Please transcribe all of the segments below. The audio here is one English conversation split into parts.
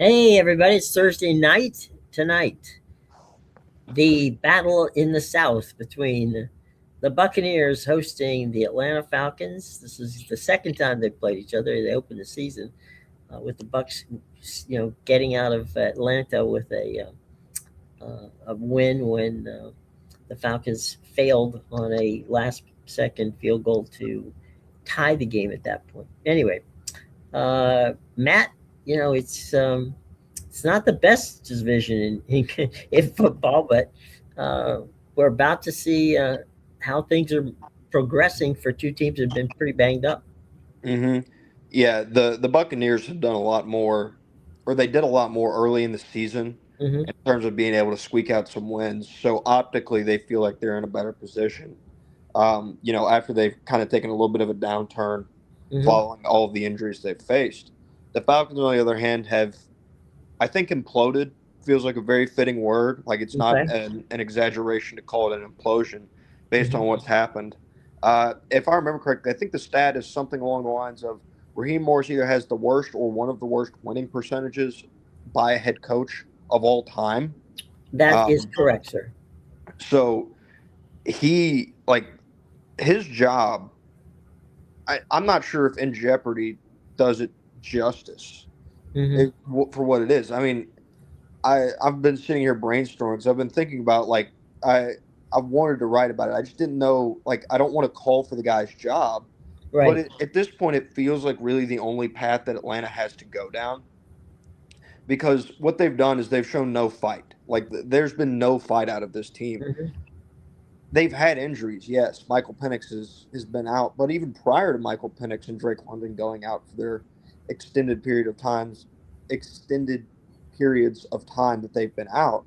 Hey, everybody, it's Thursday night tonight. The battle in the South between the Buccaneers hosting the Atlanta Falcons. This is the second time they've played each other. They opened the season with the Bucs, getting out of Atlanta with a win when the Falcons failed on a last-second field goal to tie the game at that point. Anyway, Matt, it's not the best division in football, but we're about to see how things are progressing for two teams that have been pretty banged up. hmm Yeah, the Buccaneers have done a lot more, or they did a lot more early in the season Hmm. in terms of being able to squeak out some wins. So optically, they feel like they're in a better position. After they've kind of taken a little bit of a downturn Hmm. following all of the injuries they've faced. The Falcons, on the other hand, have, I think, imploded. Feels like a very fitting word. Like it's not Okay. an exaggeration to call it an implosion based on Hmm. what's happened. If I remember correctly, I think the stat is something along the lines of Raheem Morris either has the worst or one of the worst winning percentages by a head coach of all time. That is Um, correct, sir. so he like his job. I'm not sure if In Jeopardy does it justice Hmm. for what it is. I mean, I've been sitting here brainstorming. So I've been thinking about I I wanted to write about it. I just didn't know I don't want to call for the guy's job, but Right. at this point it feels like really the only path that Atlanta has to go down because what they've done is they've shown no fight. There's been no fight out of this team. Hmm. They've had injuries, yes. Michael Penix has been out, but even prior to Michael Penix and Drake London going out for their extended period of times, extended periods of time that they've been out,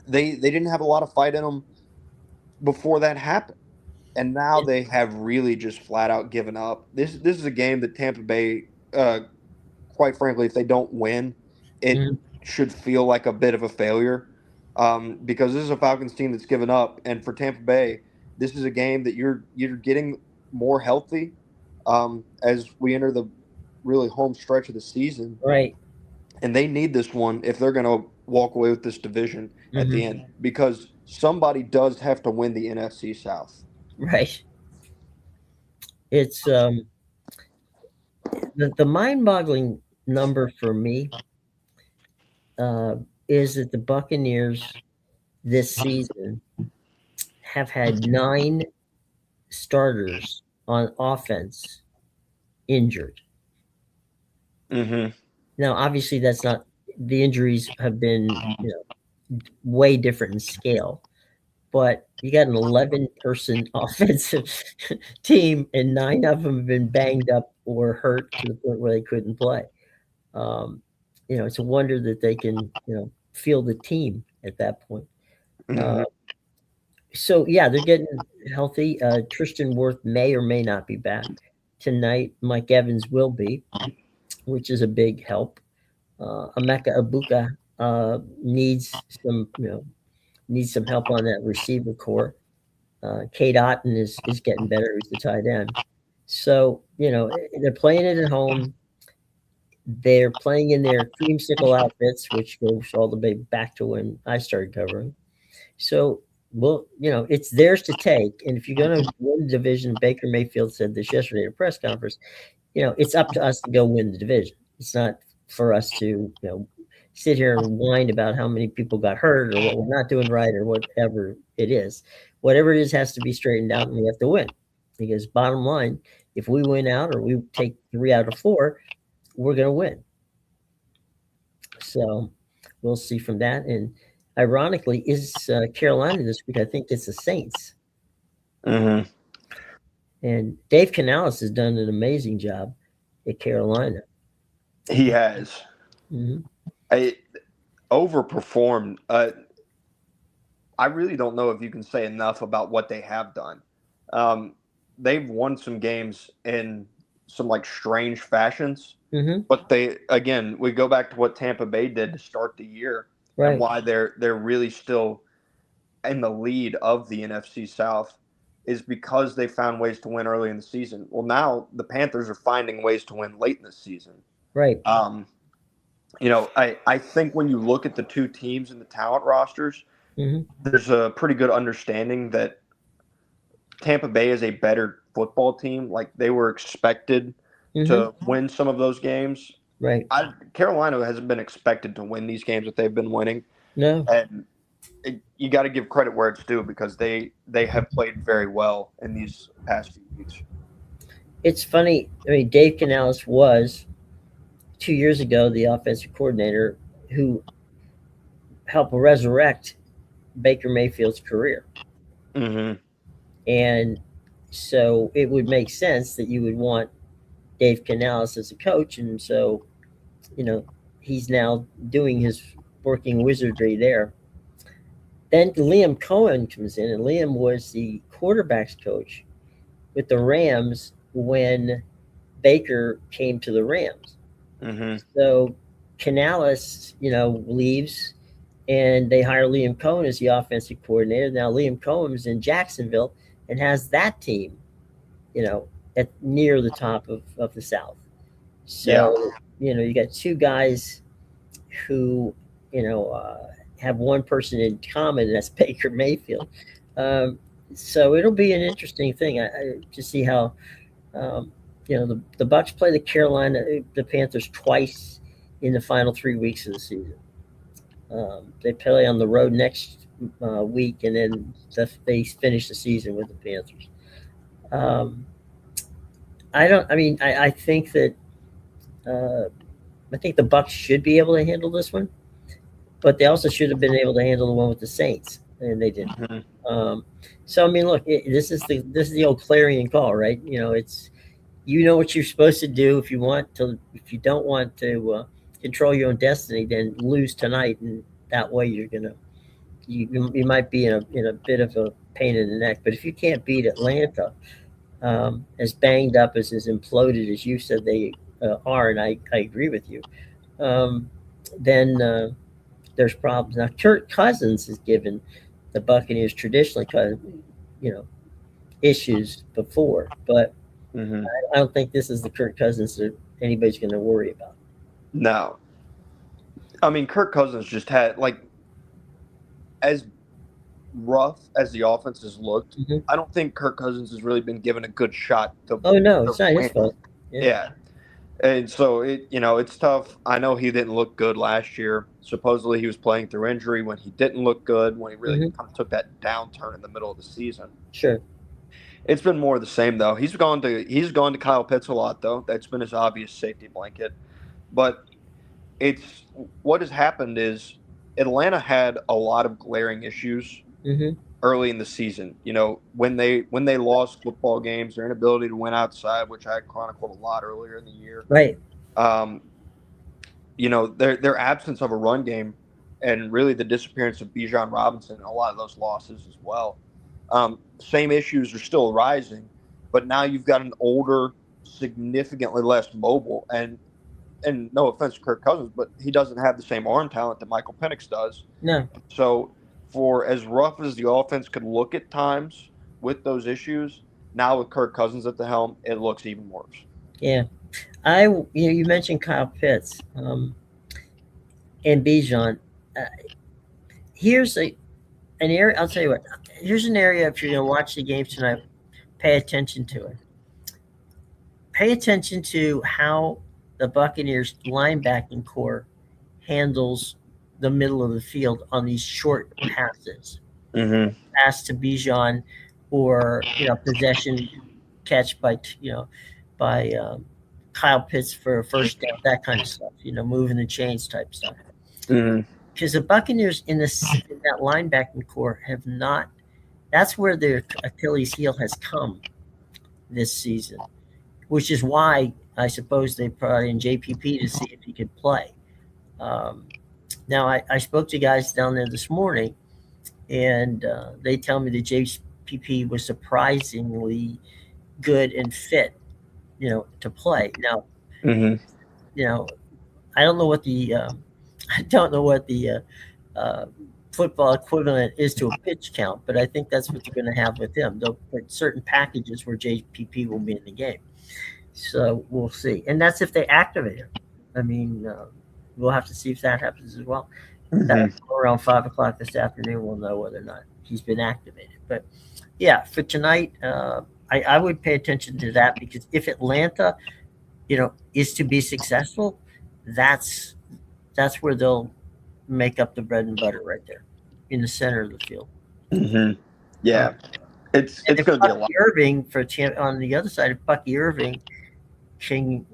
they didn't have a lot of fight in them before that happened, and now they have really just flat out given up. This is a game that Tampa Bay, quite frankly, if they don't win, it Hmm. should feel like a bit of a failure, because this is a Falcons team that's given up, and for Tampa Bay, this is a game that you're getting more healthy as we enter the really home stretch of the season, Right. and they need this one if they're going to walk away with this division at the Hmm. end because somebody does have to win the NFC South. Right. It's the mind-boggling number for me uh, is that the Buccaneers this season have had nine starters on offense injured. Mm-hmm. Now, obviously, that's not the injuries have been way different in scale, but you got an 11-person offensive team, and nine of them have been banged up or hurt to the point where they couldn't play. Um, it's a wonder that they can field the team at that point. Uh, Mm-hmm. so yeah, they're getting healthy. Tristan Wirth may or may not be back tonight. Mike Evans will be, which is a big help. Emeka Ibuka needs some help on that receiver core. Kate Otten is getting better. Who's the tight end? So they're playing it at home. They're playing in their creamsicle outfits, which goes all the way back to when I started covering. So, well, it's theirs to take. And if you're going to win the division, Baker Mayfield said this yesterday at a press conference, it's up to us to go win the division. It's not for us to, sit here and whine about how many people got hurt or what we're not doing right or whatever it is. Whatever it is has to be straightened out and we have to win. Because bottom line, if we win out or we take 3 out of 4, we're going to win. So we'll see from that. And ironically, is Carolina this week? I think it's the Saints. Mm-hmm. And Dave Canales has done an amazing job at Carolina. He has. Hmm. I overperformed. I really don't know if you can say enough about what they have done. Um, they've won some games in some strange fashions, Hmm. but they again we go back to what Tampa Bay did to start the year and Right. why they're really still in the lead of the NFC South is because they found ways to win early in the season. Well, now the Panthers are finding ways to win late in the season. Right. Um, I think when you look at the two teams and the talent rosters, Hmm. there's a pretty good understanding that Tampa Bay is a better football team. Like they were expected Hmm. to win some of those games. Right. Carolina hasn't been expected to win these games that they've been winning, No. and you got to give credit where it's due because they have played very well in these past few weeks. It's funny. I mean, Dave Canales was 2 years ago the offensive coordinator who helped resurrect Baker Mayfield's career. Mm-hmm. And so it would make sense that you would want Dave Canales as a coach. And so, you know, he's now doing his working wizardry there. Then Liam Cohen comes in, and Liam was the quarterback's coach with the Rams when Baker came to the Rams. Mm-hmm. So Canales, leaves, and they hire Liam Cohen as the offensive coordinator. Now Liam Cohen's in Jacksonville and has that team, at near the top of the South. Yeah. So, you got two guys who, have one person in common, and that's Baker Mayfield. Um, so it'll be an interesting thing to see how, the Bucs play the Panthers twice in the final 3 weeks of the season. They play on the road next week, and then they finish the season with the Panthers. Um, I don't. I mean, I think that uh, I think the Bucs should be able to handle this one, but they also should have been able to handle the one with the Saints, and they didn't. Mm-hmm. Um, so I mean, look, this is the old clarion call, right? It's what you're supposed to do. If you don't want to control your own destiny, then lose tonight, and that way you might be in a bit of a pain in the neck. But if you can't beat Atlanta, as banged up as imploded as you said they are, and I agree with you, then there's problems. Now, Kirk Cousins has given the Buccaneers traditionally, you know, issues before, but Mm-hmm. I don't think this is the Kirk Cousins that anybody's going to worry about. No, I mean Kirk Cousins just had like as rough as the offense has looked. Hmm. I don't think Kirk Cousins has really been given a good shot Oh no, to it's not his win. fault. Yeah. Yeah. And so it's tough. I know he didn't look good last year. Supposedly he was playing through injury when he didn't look good, when he really Hmm. kind of took that downturn in the middle of the season. Sure. It's been more of the same though. He's gone to Kyle Pitts a lot though. That's been his obvious safety blanket. But it's what has happened is Atlanta had a lot of glaring issues Hmm. early in the season. When they lost football games, their inability to win outside, which I chronicled a lot earlier in the year. Right. Um, their absence of a run game and really the disappearance of Bijan Robinson and a lot of those losses as well. Same issues are still arising, but now you've got an older, significantly less mobile, and no offense to Kirk Cousins, but he doesn't have the same arm talent that Michael Penix does. No. So, for as rough as the offense could look at times with those issues, now with Kirk Cousins at the helm, it looks even worse. Yeah. You mentioned Kyle Pitts, and Bijan. Uh, here's an area. I'll tell you what. Here's an area. If you're going to watch the games tonight, pay attention to it. Pay attention to how the Buccaneers linebacking core handles the middle of the field on these short passes. Mm-hmm. Pass to Bijan, or possession catch by Kyle Pitts for a first down, that kind of stuff. Moving the chains type stuff. Mm-hmm. Because the Buccaneers in that linebacking core have not. That's where their Achilles heel has come this season, which is why I suppose they brought in JPP to see if he could play. Um, Now, I spoke to guys down there this morning, and they tell me that JPP was surprisingly good and fit, to play. Now, Mm-hmm. you know, I don't know what the I don't know what the uh, football equivalent is to a pitch count, but I think that's what they're going to have with him. They'll put certain packages where JPP will be in the game, so we'll see. And that's if they activate him. I mean, we'll have to see if that happens as well. Hmm. Around 5 o'clock this afternoon, we'll know whether or not he's been activated. But yeah, for tonight, I would pay attention to that because if Atlanta, is to be successful, that's that's where they'll make up the bread and butter right there in the center of the field. Hmm. Uh, Yeah, and it's if going to be a lot. Bucky Irving on the other side, if Bucky Irving can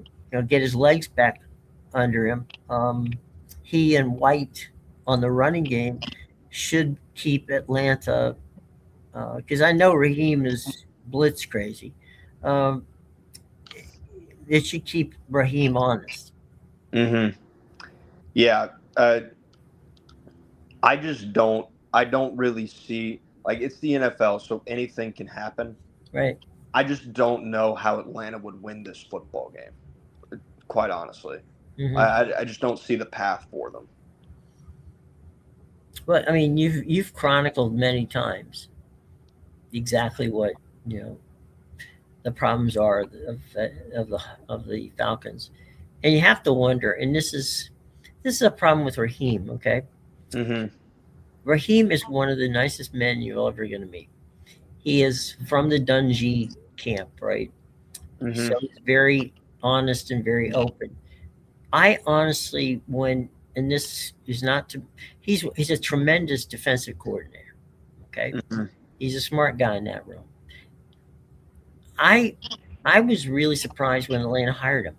get his legs back under him, he and White on the running game should keep Atlanta because I know Raheem is blitz crazy. Um, it should keep Raheem honest. Hmm. Yeah, I just don't. I don't really see like it's the NFL, so anything can happen. Right. I just don't know how Atlanta would win this football game. Quite honestly, Hmm. I just don't see the path for them. But I mean, you've chronicled many times exactly what you know the problems are of the of the Falcons, and you have to wonder. And this is a problem with Raheem. Okay, Hmm. Raheem is one of the nicest men you're ever going to meet. He is from the Dungy camp, right? Hmm. So he's very honest and very open. I honestly, and this is not to, he's a tremendous defensive coordinator. Okay, Hmm. he's a smart guy in that room. I I was really surprised when Atlanta hired him.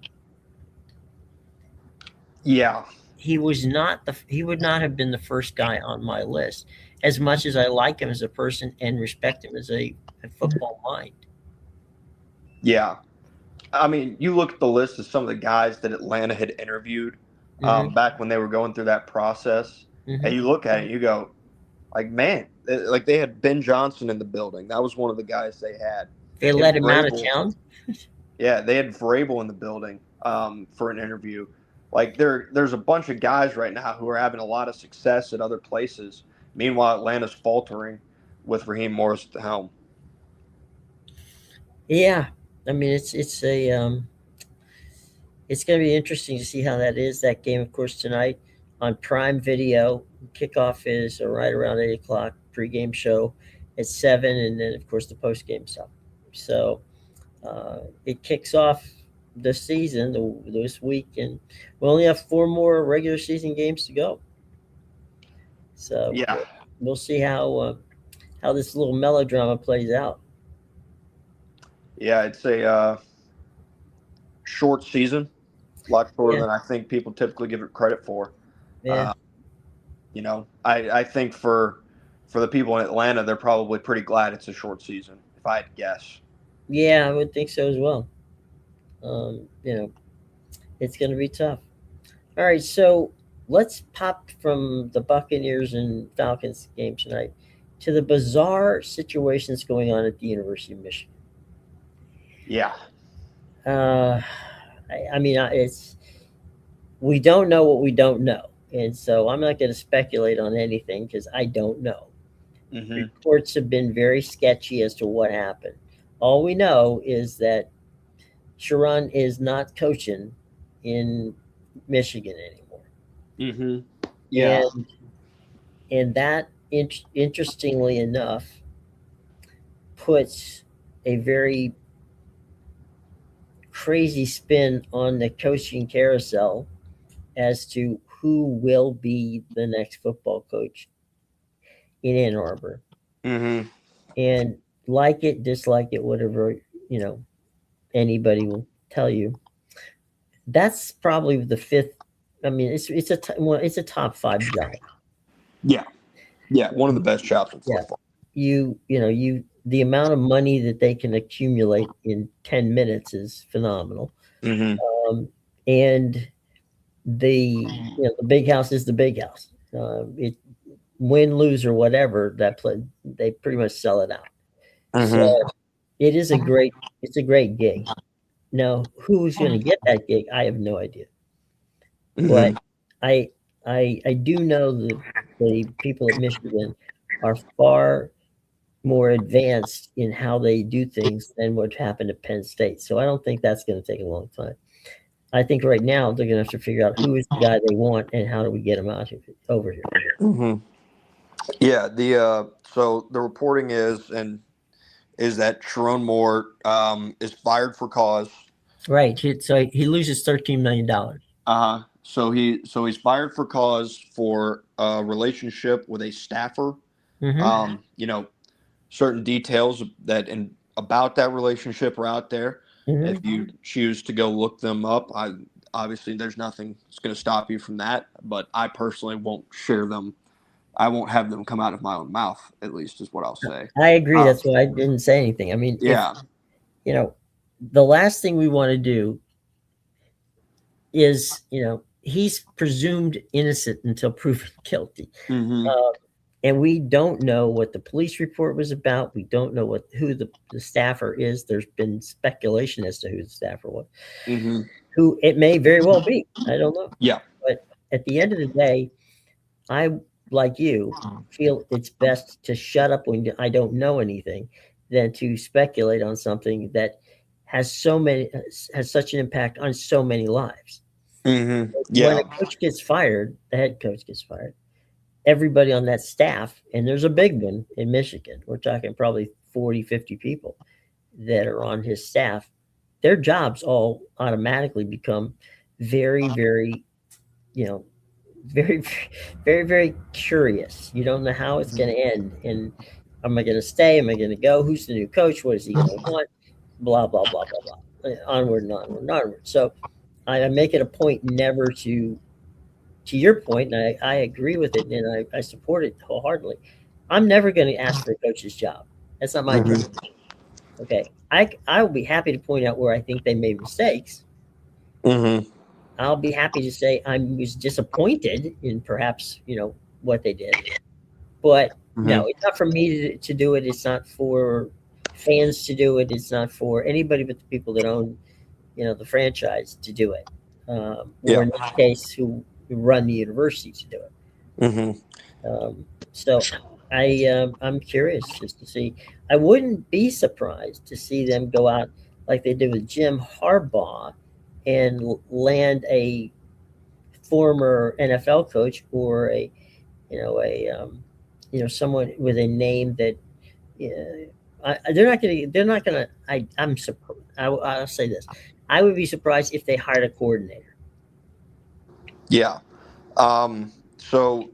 Yeah, He would not have been the first guy on my list. As much as I like him as a person and respect him as a football mind. yeah. I mean, you look at the list of some of the guys that Atlanta had interviewed Hmm. back when they were going through that process, and Hmm. you look at it, you go, like, man, like they had Ben Johnson in the building. That was one of the guys they had. They They had let him out of Vrabel. town. Yeah, they had Vrabel in the building for an interview. Like there's a bunch of guys right now who are having a lot of success at other places. Meanwhile, Atlanta's faltering with Raheem Morris at the helm. Yeah, I mean it's going to be interesting to see how that is. That game, of course, tonight on Prime Video. Kickoff is right around 8 o'clock. Pregame show at 7, and then of course the postgame stuff. So it kicks off the season this week, and we only have 4 more regular season games to go. So Yeah, we'll see how this little melodrama plays out. yeah, it's a short season, a lot shorter Yeah, than I think people typically give it credit for. yeah, Uh, I think for the people in Atlanta, they're probably pretty glad it's a short season, if I had to guess. yeah. I would think so as well. It's going to be tough. All right, so let's pop from the Buccaneers and Falcons game tonight to the bizarre situations going on at the University of Michigan. Yeah. Uh, I mean, it's we don't know what we don't know, and so I'm not going to speculate on anything because I don't know. Hmm. Reports have been very sketchy as to what happened. All we know is that Sharon is not coaching in Michigan anymore, Hmm. Yeah. and that interestingly enough puts a very crazy spin on the coaching carousel as to who will be the next football coach in Ann Arbor. Hmm. And like it, dislike it, whatever, you know, anybody will tell you, that's probably the fifth. I mean, it's a top five job. Yeah. Yeah. One of the best jobs in Yeah, football. the amount of money that they can accumulate in 10 minutes is phenomenal. Hmm. Um, and the big house is the big house. It win, lose, or whatever that play, they pretty much sell it out. So Hmm. it is a great it's a great gig. Now, who's going to get that gig? I have no idea. But Hmm. I I do know that the people at Michigan are far more advanced in how they do things than what happened at Penn State. So I don't think that's going to take a long time. I think right now they're going to have to figure out who is the guy they want and how do we get him out here, over here. Mm-hmm. Yeah. So the reporting is that Sharon Moore is fired for cause. Right. So he loses $13 million. So he's fired for cause for a relationship with a staffer. Mm-hmm. Certain details about that relationship are out there. Mm-hmm. If you choose to go look them up, obviously there's nothing that's going to stop you from that. But I personally won't share them. I won't have them come out of my own mouth. At least is what I'll say. I agree. Um, That's why I didn't say anything. I mean, if yeah. the last thing we want to do is, he's presumed innocent until proven guilty. Mm-hmm. And we don't know what the police report was about. We don't know who the staffer is. There's been speculation as to who the staffer was. Mm-hmm. Who it may very well be. I don't know. Yeah. But at the end of the day, I, like you, feel it's best to shut up when I don't know anything than to speculate on something that has such an impact on so many lives. Mm-hmm. When Yeah. a coach gets fired, the head coach gets fired, everybody on that staff, and there's a big one in Michigan, we're talking probably 40, 50 people that are on his staff, their jobs all automatically become very, very, very, very, very curious. You don't know how it's going to end. And am I going to stay? Am I going to go? Who's the new coach? What is he going to want? Blah, blah, blah, blah, blah. Onward and onward and onward. So I make it a point never to your point, and I agree with it, and I support it wholeheartedly. I'm never going to ask for a coach's job. That's not my Mm-hmm. job. Okay. I will be happy to point out where I think they made mistakes. Mm-hmm. I'll be happy to say I was disappointed in perhaps, what they did. But no, it's not for me to do it. It's not for fans to do it. It's not for anybody but the people that own, the franchise to do it. Or in this case, who run the university to do it. Mm-hmm. So I'm curious just to see. I wouldn't be surprised to see them go out like they did with Jim Harbaugh and land a former NFL coach or someone with a name that they're not going to. They're not going to. I'm surprised. I'll say this. I would be surprised if they hired a coordinator. Yeah. So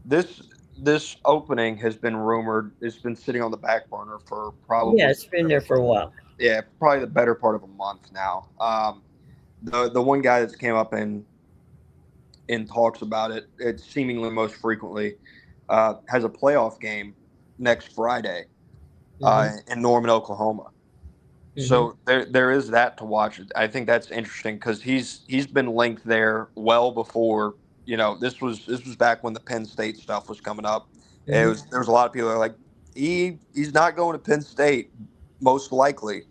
this opening has been rumored. It's been sitting on the back burner for probably it's been there for a while. Yeah, probably the better part of a month now. The one guy that's came up in talks about it seemingly most frequently, has a playoff game next Friday in Norman, Oklahoma. Mm-hmm. So there is that to watch. I think that's interesting because he's been linked there well before. This was back when the Penn State stuff was coming up. Mm-hmm. There was a lot of people that are like, he's not going to Penn State most likely,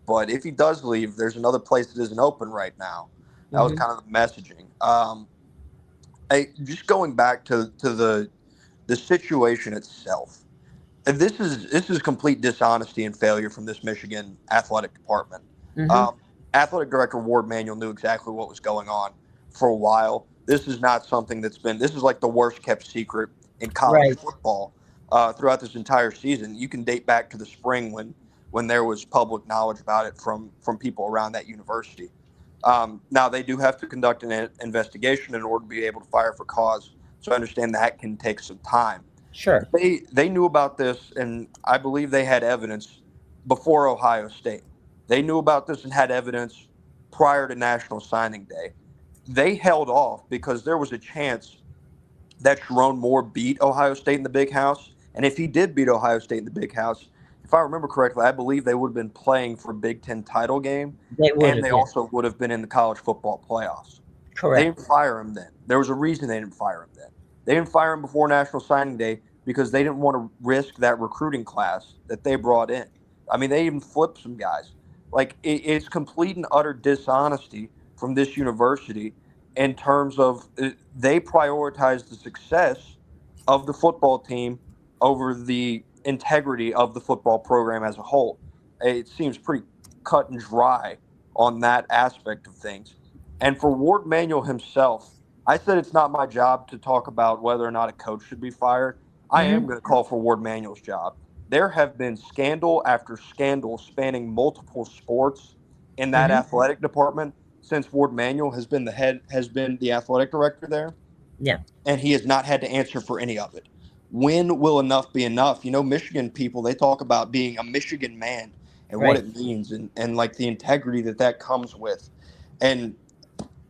but if he does leave, there's another place that isn't open right now. That was kind of the messaging. Just going back to the situation itself. This is complete dishonesty and failure from this Michigan athletic department. Mm-hmm. Athletic director Ward Manuel knew exactly what was going on for a while. This is not something this is like the worst kept secret in college football throughout this entire season. You can date back to the spring when there was public knowledge about it from people around that university. Now they do have to conduct an investigation in order to be able to fire for cause. So I understand that can take some time. Sure. They knew about this, and I believe they had evidence before Ohio State. They knew about this and had evidence prior to National Signing Day. They held off because there was a chance that Sharon Moore beat Ohio State in the Big House. And if he did beat Ohio State in the Big House, if I remember correctly, I believe they would have been playing for a Big Ten title game. They also would have been in the college football playoffs. Correct. They didn't fire him then. There was a reason they didn't fire him then. They didn't fire him before National Signing Day because they didn't want to risk that recruiting class that they brought in. I mean, they even flipped some guys. Like, it's complete and utter dishonesty from this university in terms of they prioritize the success of the football team over the integrity of the football program as a whole. It seems pretty cut and dry on that aspect of things. And for Ward Manuel himself, I said it's not my job to talk about whether or not a coach should be fired. I am Mm-hmm. going to call for Ward Manuel's job. There have been scandal after scandal spanning multiple sports in that Mm-hmm. athletic department since Ward Manuel has been the athletic director there, Yeah. and he has not had to answer for any of it. When will enough be enough? You know, Michigan people, they talk about being a Michigan man and what Right. it means, and like the integrity that comes with. And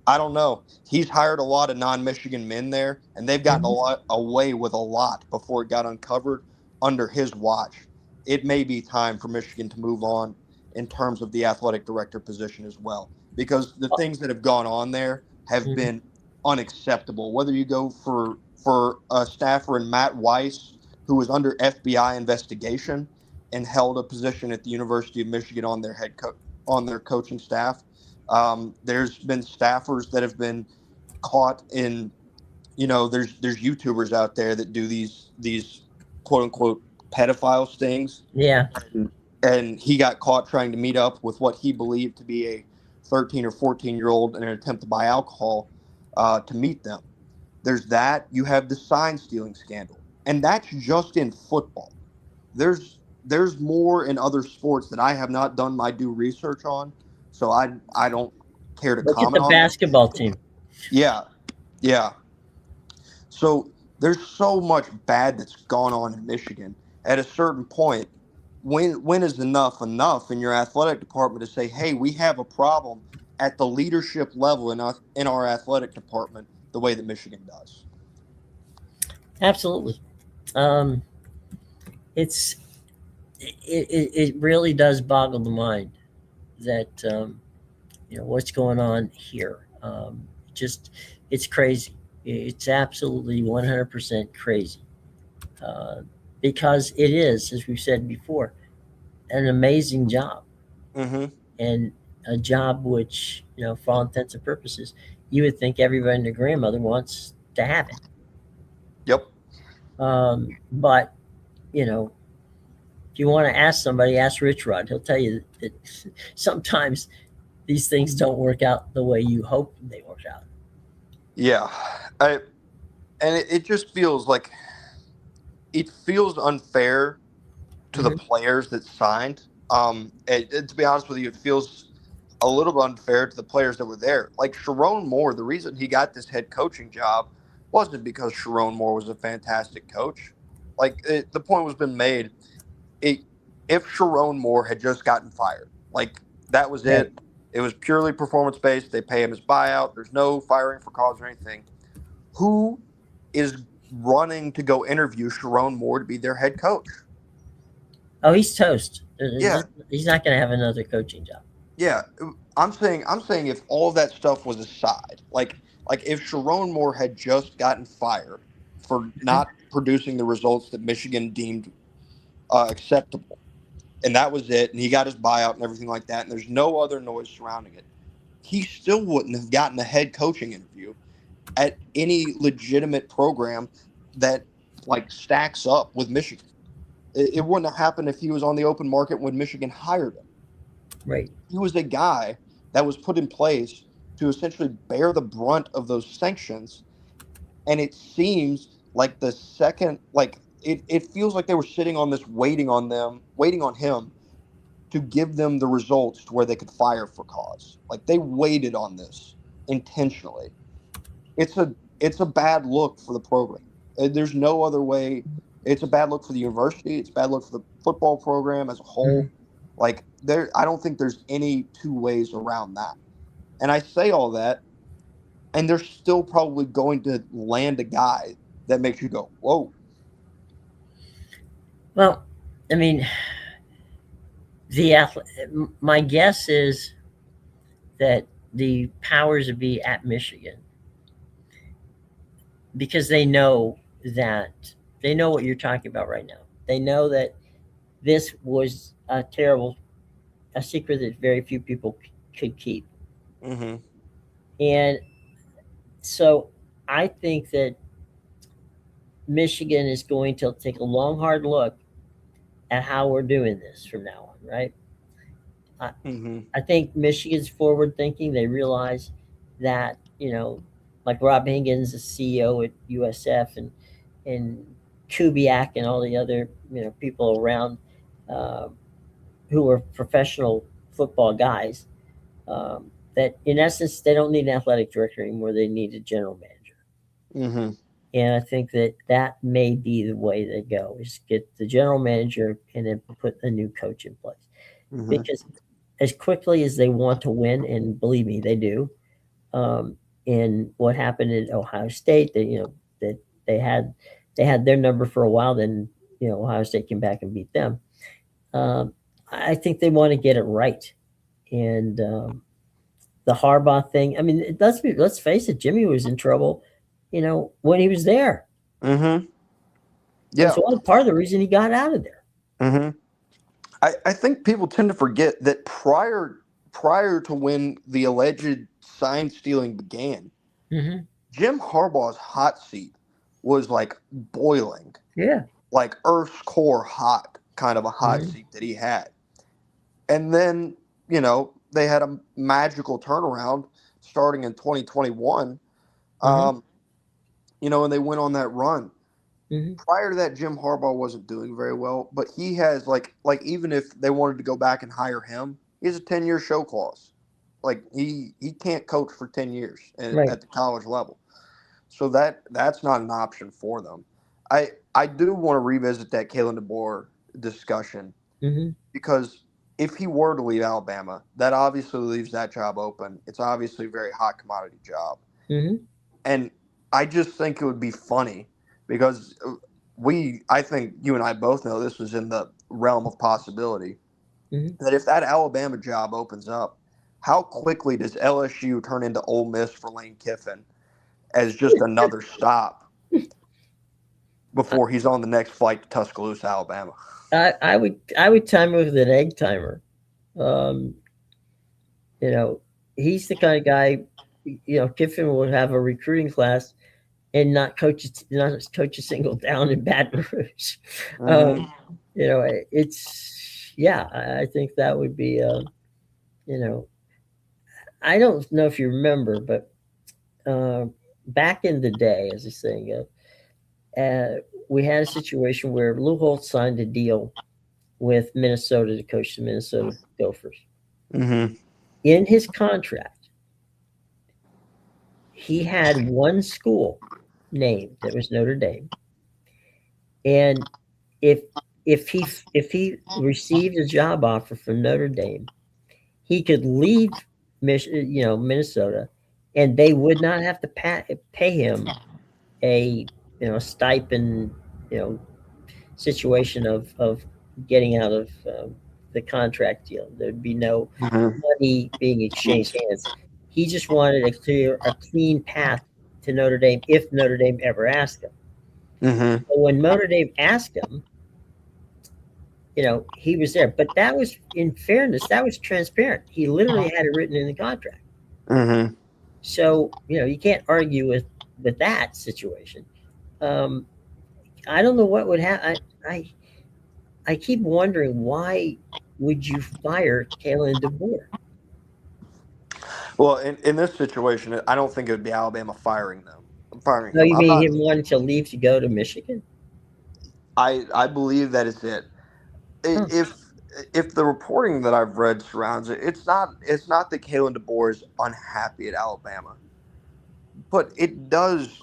I don't know. He's hired a lot of non-Michigan men there, and they've gotten a Mm-hmm. lot away with a lot before it got uncovered under his watch. It may be time for Michigan to move on in terms of the athletic director position as well, because the things that have gone on there have Mm-hmm. been unacceptable. Whether you go for a staffer in Matt Weiss, who was under FBI investigation and held a position at the University of Michigan on their on their coaching staff. There's been staffers that have been caught in, there's YouTubers out there that do these quote unquote pedophile stings, Yeah. and he got caught trying to meet up with what he believed to be a 13 or 14-year-old in an attempt to buy alcohol to meet them. There's that. You have the sign stealing scandal, and that's just in football. There's more in other sports that I have not done my due research on, so I don't care to Look at the comment on them. basketball team. Yeah, yeah. So there's so much bad that's gone on in Michigan. At a certain point, when is enough in your athletic department to say, hey, we have a problem at the leadership level in our athletic department the way that Michigan does? Absolutely. Um, it's it really does boggle the mind that what's going on here. Just it's crazy. It's absolutely 100% crazy uh, because it is, as we've said before, an amazing job Mm-hmm. and a job which, for all intents and purposes, you would think everybody and their grandmother wants to have it. Yep. But you know, if you want to ask somebody, ask Rich Rod. He'll tell you that sometimes these things don't work out the way you hope they work out. Yeah. It just feels like it feels unfair to the Mm-hmm. players that signed. To be honest with you, it feels a little bit unfair to the players that were there. Like Sharon Moore, the reason he got this head coaching job wasn't because Sharon Moore was a fantastic coach. The point was been made. It, if Sharon Moore had just gotten fired, like that was Right. it. It was purely performance based. They pay him his buyout. There's no firing for cause or anything. Who is running to go interview Sharon Moore to be their head coach? Oh, he's toast. Yeah, He's not going to have another coaching job. yeah. I'm saying if all of that stuff was aside, like if Sharon Moore had just gotten fired for not producing the results that Michigan deemed acceptable, and that was it, and he got his buyout and everything like that, and there's no other noise surrounding it, he still wouldn't have gotten a head coaching interview at any legitimate program that like stacks up with Michigan. It wouldn't have happened if he was on the open market when Michigan hired him. Right. He was a guy that was put in place to essentially bear the brunt of those sanctions. And it seems like the second, like it feels like they were sitting on this, waiting on him to give them the results to where they could fire for cause. Like they waited on this intentionally. It's a bad look for the program. There's no other way. It's a bad look for the university. It's a bad look for the football program as a whole. Mhm. Like I don't think there's any two ways around that. And I say all that, and they're still probably going to land a guy that makes you go, "Whoa." Well, I mean, my guess is that the powers that be at Michigan, because they know what you're talking about right now. They know that this was a secret that very few people could keep. Mm-hmm. And so I think that Michigan is going to take a long, hard look at how we're doing this from now on, right? I, Mm-hmm. I think Michigan's forward thinking. They realize that, like Rob Higgins, the CEO at USF, and Kubiak and all the other, people around, uh, who are professional football guys, that in essence, they don't need an athletic director anymore. They need a general manager. Mm-hmm. And I think that may be the way they go, is get the general manager and then put a new coach in place. Mm-hmm. Because as quickly as they want to win, and believe me, they do, in what happened at Ohio State, that they had they had their number for a while. Then Ohio State came back and beat them. Um, I think they want to get it right, and the Harbaugh thing. I mean, let's face it, Jimmy was in trouble, when he was there. Mm-hmm. And Yeah. so part of the reason he got out of there. Mm-hmm. I think people tend to forget that prior to when the alleged sign stealing began, Mm-hmm. Jim Harbaugh's hot seat was like boiling, Yeah. like Earth's core hot, kind of a hot Mm-hmm. seat that he had. And then, they had a magical turnaround starting in 2021, Mm-hmm. um, and they went on that run. Mm-hmm. Prior to that, Jim Harbaugh wasn't doing very well, but he has like even if they wanted to go back and hire him, he has a 10-year show clause. Like he can't coach for 10 years Right. at the college level. So that's not an option for them. I do want to revisit that Kalen DeBoer discussion, Mm-hmm. because if he were to leave Alabama, that obviously leaves that job open. It's obviously a very hot commodity job. Mm-hmm. And I just think it would be funny because I think you and I both know this was in the realm of possibility, Mm-hmm. that if that Alabama job opens up, how quickly does LSU turn into Ole Miss for Lane Kiffin as just another stop before he's on the next flight to Tuscaloosa, Alabama? I would time it with an egg timer. Um, you know, he's the kind of guy. Kiffin would have a recruiting class and not coach a single down in Baton Rouge. Mm-hmm. It's yeah. I think that would be. You know, I don't know if you remember, but back in the day, as this saying goes, we had a situation where Lou Holtz signed a deal with Minnesota to coach the Minnesota Gophers. Mm-hmm. In his contract, he had one school named, that was Notre Dame, and if if he received a job offer from Notre Dame, he could leave Minnesota, and they would not have to pay him a stipend, you know situation of getting out of the contract deal. There'd be no Mm-hmm. money being exchanged hands. He just wanted a clean path to Notre Dame if Notre Dame ever asked him. Mm-hmm. So when Notre Dame asked him, he was there. But that was, in fairness, that was transparent. He literally had it written in the contract. Mm-hmm. So you can't argue with that situation. Um, I don't know what would happen. I keep wondering, why would you fire Kalen DeBoer? Well, in this situation, I don't think it would be Alabama firing No, him. you I'm mean not. him wanting to leave to go to Michigan? I believe that is it. Huh. If the reporting that I've read surrounds it, it's not that Kalen DeBoer is unhappy at Alabama, but it does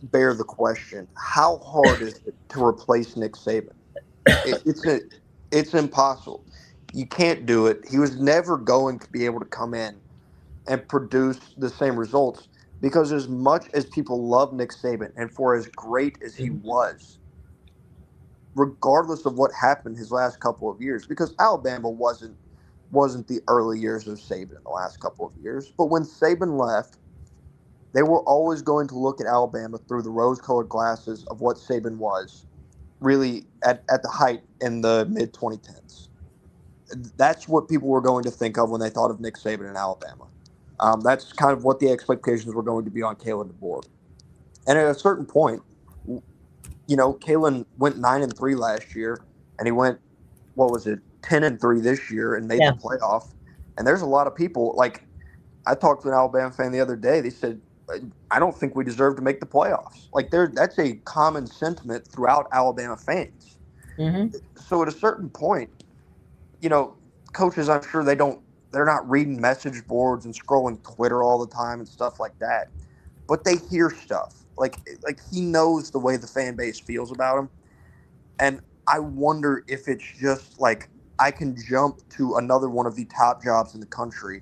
bear the question: how hard is it to replace Nick Saban? It's impossible. You can't do it. He was never going to be able to come in and produce the same results, because as much as people love Nick Saban and for as great as he Mhm. was, regardless of what happened his last couple of years, because Alabama wasn't the early years of Saban in the last couple of years, but when Saban left, they were always going to look at Alabama through the rose-colored glasses of what Saban was, really at the height in the mid 2010s. That's what people were going to think of when they thought of Nick Saban in Alabama. That's kind of what the expectations were going to be on Kalen DeBoer. And at a certain point, Kalen went 9-3 last year, and he went, what was it, 10-3 this year, and made the Yeah. playoff. And there's a lot of people I talked to an Alabama fan the other day. They said, I don't think we deserve to make the playoffs. Like that's a common sentiment throughout Alabama fans. Mm-hmm. So at a certain point, coaches, I'm sure they're not reading message boards and scrolling Twitter all the time and stuff like that. But they hear stuff. Like he knows the way the fan base feels about him. And I wonder if it's just like I can jump to another one of the top jobs in the country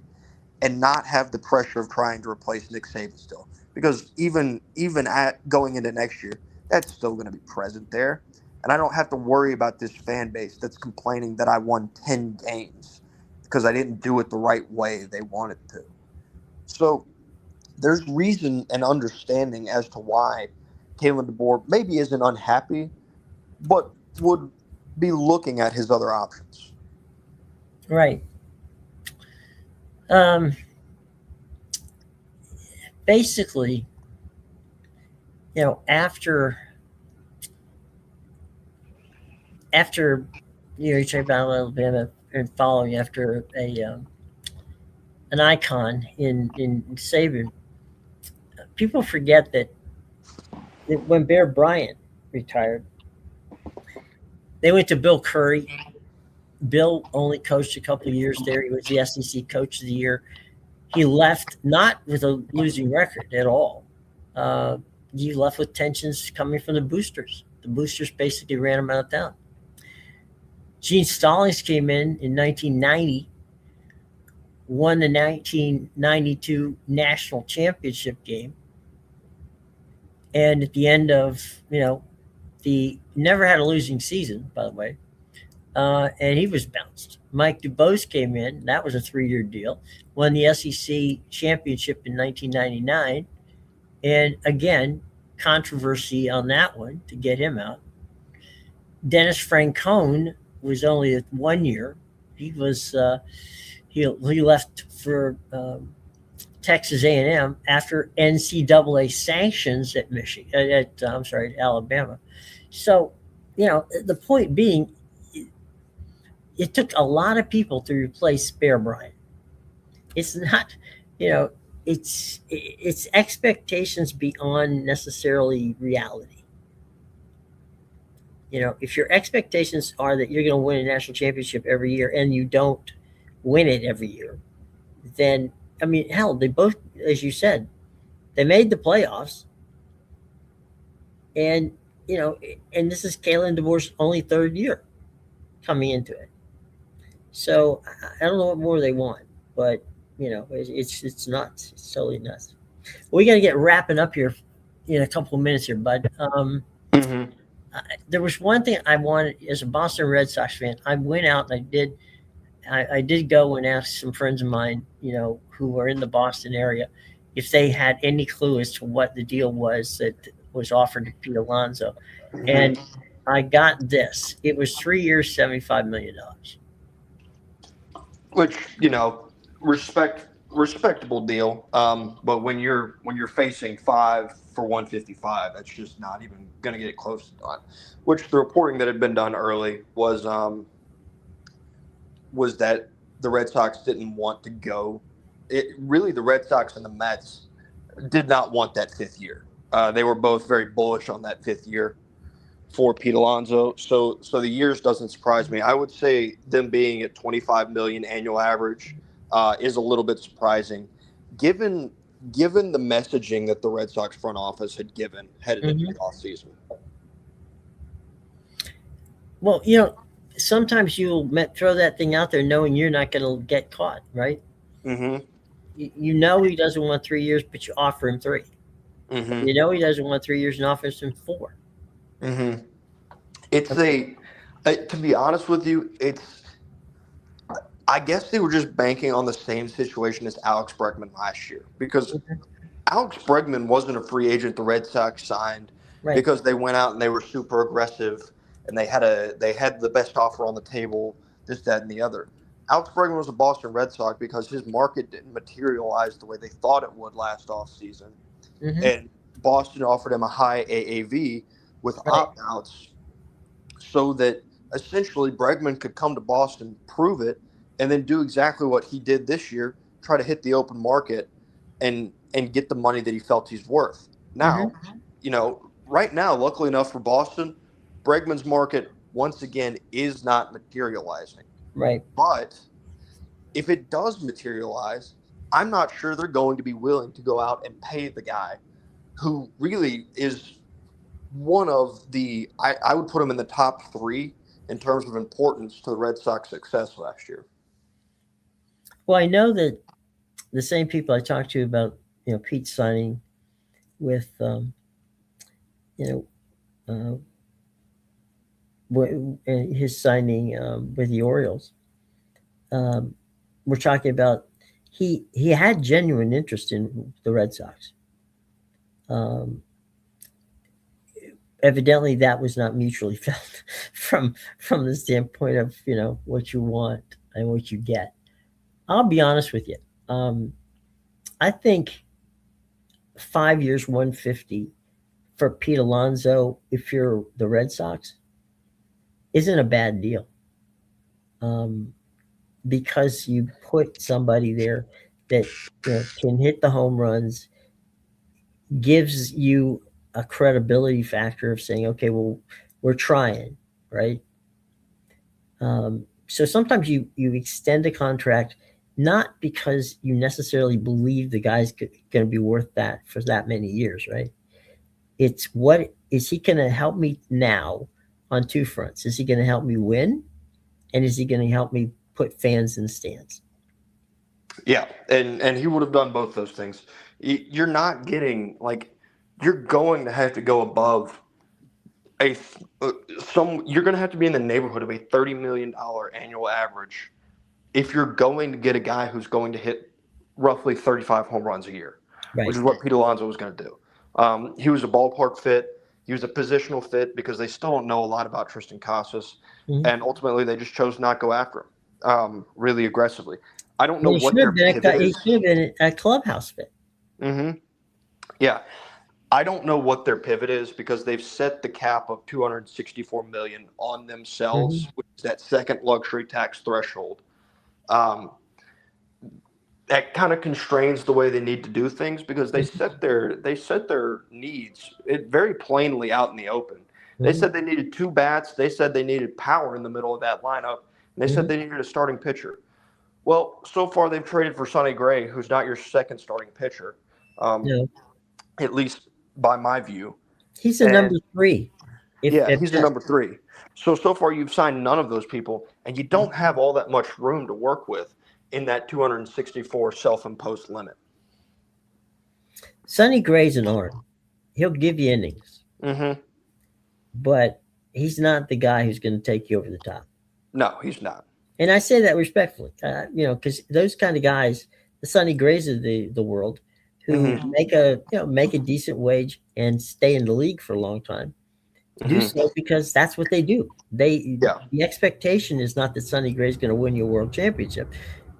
and not have the pressure of trying to replace Nick Saban still. Because even at going into next year, that's still going to be present there. And I don't have to worry about this fan base that's complaining that I won 10 games because I didn't do it the right way they wanted to. So there's reason and understanding as to why Kalen DeBoer maybe isn't unhappy, but would be looking at his other options. Right. Basically, after you talk about Alabama and following after an icon in Saban, people forget that when Bear Bryant retired, they went to Bill Curry. Bill only coached a couple of years there. He was the SEC Coach of the Year. He left not with a losing record at all. He left with tensions coming from the boosters. The boosters basically ran him out of town. Gene Stallings came in 1990, won the 1992 national championship game. And at the end of, the never had a losing season, by the way. And he was bounced. Mike DuBose came in. That was a 3-year deal. Won the SEC championship in 1999. And again, controversy on that one to get him out. Dennis Francone was only 1 year. He was he left for Texas A&M after NCAA sanctions at Alabama. So, the point being, it took a lot of people to replace Bear Bryant. It's not, it's expectations beyond necessarily reality. If your expectations are that you're going to win a national championship every year and you don't win it every year, then, hell, they both, as you said, they made the playoffs. And, and this is Kalen DeBoer's only 3rd year coming into it. So I don't know what more they want, but it's nuts. It's totally nuts. We got to get wrapping up here in a couple of minutes here, bud. There was one thing I wanted as a Boston Red Sox fan. I went out and I did go and ask some friends of mine, who were in the Boston area, if they had any clue as to what the deal was that was offered to Pete Alonso. Mm-hmm. And I got this. It was 3 years, $75 million. Which, respectable deal. But when you're facing 5 for 155, that's just not even going to get close to done. Which the reporting that had been done early was that the Red Sox didn't want to go. The Red Sox and the Mets did not want that 5th year. They were both very bullish on that 5th year for Pete Alonso. So the years doesn't surprise me. I would say them being at 25 million annual average is a little bit surprising, given the messaging that the Red Sox front office had given headed into the offseason. Well, sometimes you'll throw that thing out there knowing you're not going to get caught, right? Mm-hmm. He doesn't want 3 years, but you offer him 3. Mm-hmm. He doesn't want 3 years and offers him 4. Mm-hmm. It's to be honest with you, I guess they were just banking on the same situation as Alex Bregman last year, because Alex Bregman wasn't a free agent the Red Sox signed because they went out and they were super aggressive and they had the best offer on the table, this, that, and the other. Alex Bregman was a Boston Red Sox because his market didn't materialize the way they thought it would last offseason. Mm-hmm. And Boston offered him a high AAV with opt-outs so that essentially Bregman could come to Boston, prove it, and then do exactly what he did this year try to hit the open market and get the money that he felt he's worth. Now, right now, luckily enough for Boston, Bregman's market once again is not materializing. Right. But if it does materialize, I'm not sure they're going to be willing to go out and pay the guy who really is one of the I would put him in the top 3 in terms of importance to the Red Sox success last year. Well, I know that the same people I talked to about, Pete signing with, his signing with the Orioles. We're talking about he had genuine interest in the Red Sox. Evidently, that was not mutually felt from the standpoint of what you want and what you get. I'll be honest with you. I think 5 years, 150 for Pete Alonso, if you're the Red Sox, isn't a bad deal. Because you put somebody there that can hit the home runs, gives you a credibility factor of saying, okay, well, we're trying, right? So sometimes you extend a contract not because you necessarily believe the guy's going to be worth that for that many years, right? It's what is he going to help me now on 2 fronts? Is he going to help me win? And is he going to help me put fans in the stands? Yeah, and he would have done both those things. You're not getting you're going to have to go above you're going to have to be in the neighborhood of a $30 million annual average if you're going to get a guy who's going to hit roughly 35 home runs a year, right, which is what Pete Alonso was going to do. He was a ballpark fit. He was a positional fit because they still don't know a lot about Tristan Casas, and ultimately they just chose not to go after him really aggressively. I don't know what their pivot is. He should have been a clubhouse fit. Mm-hmm. Yeah. I don't know what their pivot is because they've set the cap of $264 million on themselves, which is that second luxury tax threshold. That kind of constrains the way they need to do things because they set their needs very plainly out in the open. They said they needed 2 bats. They said they needed power in the middle of that lineup. And they said they needed a starting pitcher. Well, so far they've traded for Sonny Gray, who's not your second starting pitcher, at least by my view. He's a number 3. He's the number 3. So far you've signed none of those people, and you don't have all that much room to work with in that 264 self-imposed limit. Sonny Gray's an arm. He'll give you innings. But he's not the guy who's going to take you over the top. No, he's not. And I say that respectfully, because those kind of guys, the Sonny Grays of the world, who make a decent wage and stay in the league for a long time, do so because that's what they do. The expectation is not that Sonny Gray is going to win you a world championship.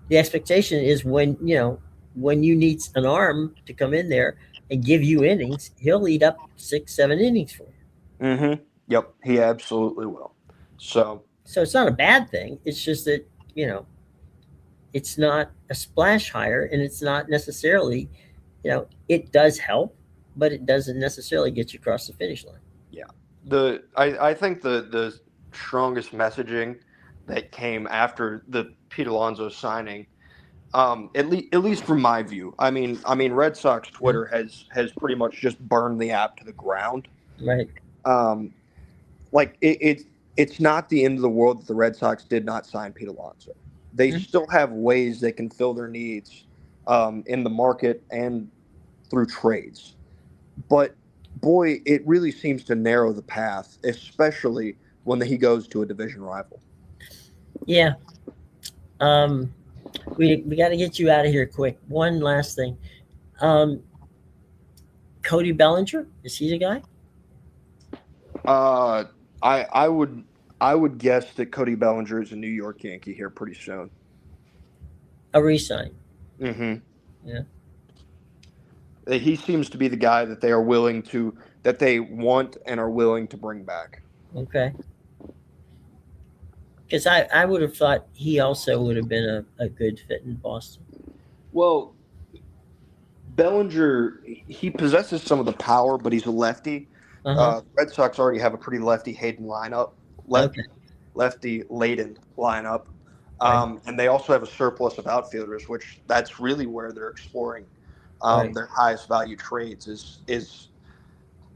The expectation is when you need an arm to come in there and give you innings, he'll eat up 6-7 innings for you. Yep, he absolutely will. So it's not a bad thing. It's just that it's not a splash hire, and it's not necessarily, it does help, but it doesn't necessarily get you across the finish line. Yeah, I think the strongest messaging that came after the Pete Alonso signing, at least from my view. I mean, Red Sox Twitter has pretty much just burned the app to the ground. Right. It's not the end of the world that the Red Sox did not sign Pete Alonso. They still have ways they can fill their needs in the market and through trades. But boy, it really seems to narrow the path, especially when he goes to a division rival. Yeah. We got to get you out of here quick. One last thing. Cody Bellinger, is he the guy? I would guess that Cody Bellinger is a New York Yankee here pretty soon. A re-sign. Yeah. He seems to be the guy that they want and are willing to bring back. Okay. Because I would have thought he also would have been a good fit in Boston. Well, Bellinger, he possesses some of the power, but he's a lefty. Red Sox already have a pretty lefty-hated lineup, Okay. lefty-laden lineup, Right. and they also have a surplus of outfielders, which that's really where they're exploring Right. their highest value trades. Is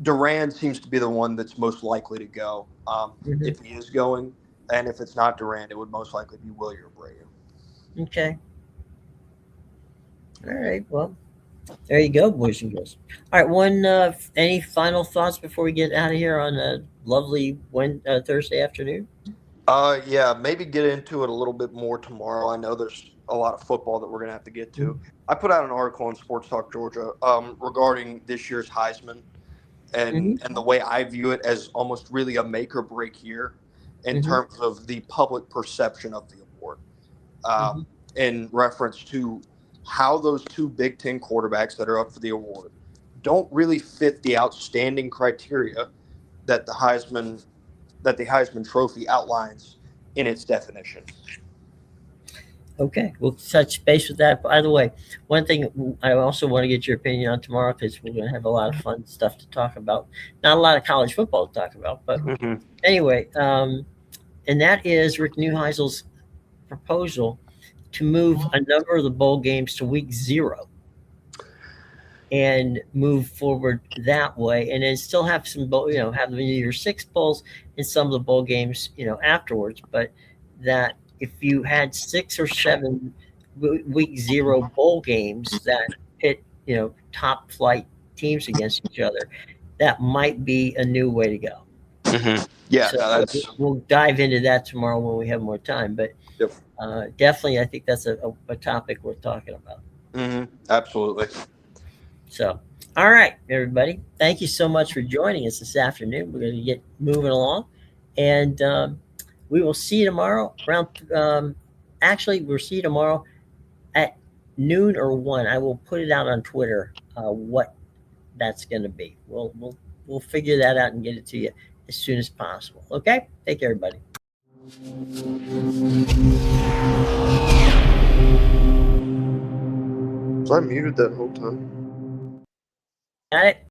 Duran seems to be the one that's most likely to go Mhm. if he is going, and if it's not Duran, it would most likely be Willie Abreu. Okay. All right. Well, there you go, boys and girls. All right. Any final thoughts before we get out of here on a lovely Thursday afternoon? Yeah, maybe get into it a little bit more tomorrow. I know there's a lot of football that we're gonna have to get to. I put out an article on Sports Talk Georgia regarding this year's Heisman Mhm. and the way I view it as almost really a make or break year in Mhm. terms of the public perception of the award. Mhm. In reference to how those two Big Ten quarterbacks that are up for the award don't really fit the outstanding criteria that the Heisman Trophy outlines in its definition. Okay, we'll touch base with that. By the way, one thing I also want to get your opinion on tomorrow, because we're going to have a lot of fun stuff to talk about. Not a lot of college football to talk about, but anyway, and that is Rick Neuheisel's proposal to move a number of the bowl games to week 0 and move forward that way, and then still have some have the Year 6 bowls and some of the bowl games afterwards. But that if you had 6 or 7 week 0 bowl games that pit top flight teams against each other, that might be a new way to go. Yeah, So no, that's we'll dive into that tomorrow when we have more time. But yep. Definitely, I think that's a topic worth talking about. Absolutely. So, all right, everybody. Thank you so much for joining us this afternoon. We're going to get moving along, and we will see you tomorrow around. Actually, we'll see you tomorrow at noon or 1. I will put it out on Twitter what that's going to be. We'll figure that out and get it to you as soon as possible. Okay. Take care, everybody. Was I muted that whole time? Got it.